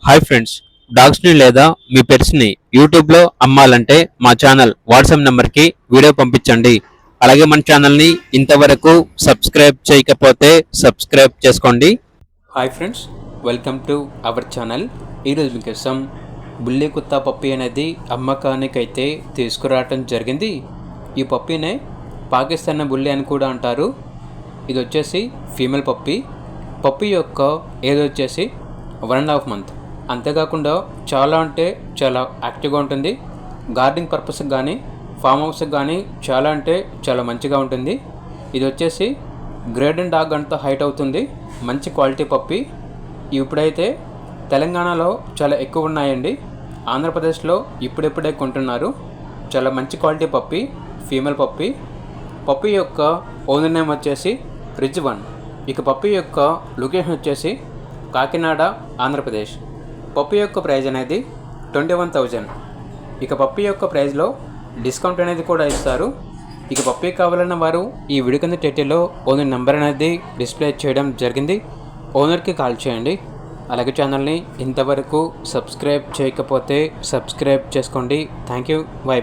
Hi friends, డాగ్స్ని లేదా మీ పెట్స్ని యూట్యూబ్లో అమ్మాలంటే మా ఛానల్ వాట్సాప్ నెంబర్కి వీడియో పంపించండి. అలాగే మన ఛానల్ని ఇంతవరకు సబ్స్క్రైబ్ చేయకపోతే సబ్స్క్రైబ్ చేసుకోండి. Hi friends, welcome to our channel. ఈరోజు మీకోసం బుల్లి కుత్తా పప్పి అనేది అమ్మకానికైతే తీసుకురావటం జరిగింది. ఈ పప్పీనే పాకిస్తాన్ బుల్లి అని కూడా అంటారు. ఇది వచ్చేసి ఫీమేల్ పప్పీ. పప్పీ యొక్క ఏజ్ వచ్చేసి 1.5 month. అంతేకాకుండా చాలా అంటే చాలా యాక్టివ్గా ఉంటుంది. గార్డెనింగ్ పర్పస్కి కానీ ఫామ్ హౌస్కి కానీ చాలా మంచిగా ఉంటుంది. ఇది వచ్చేసి గ్రేడ్ అండ్ డాగ్ అంతా హైట్ అవుతుంది. మంచి క్వాలిటీ పప్పీ. ఇప్పుడైతే తెలంగాణలో చాలా ఎక్కువ ఉన్నాయండి. ఆంధ్రప్రదేశ్లో ఇప్పుడెప్పుడే కొంటున్నారు. చాలా మంచి quality puppy, female puppy. Puppy యొక్క ఓనర్ నేమ్ వచ్చేసి రిజ్వాన్. ఇక పప్పీ యొక్క లొకేషన్ వచ్చేసి కాకినాడ, ఆంధ్రప్రదేశ్. పప్పీ యొక్క ప్రైజ్ అనేది 21,000. ఇక పప్పీ యొక్క ప్రైజ్లో డిస్కౌంట్ అనేది కూడా ఇస్తారు. ఇక పప్పీ కావాలన్న వారు ఈ వీడియో కింద టైటిల్లో ఓనర్ నెంబర్ అనేది డిస్ప్లే చేయడం జరిగింది. ఓనర్కి కాల్ చేయండి. అలాగే ఛానల్ని ఇంతవరకు సబ్స్క్రైబ్ చేయకపోతే సబ్స్క్రైబ్ చేసుకోండి. Thank you. బై.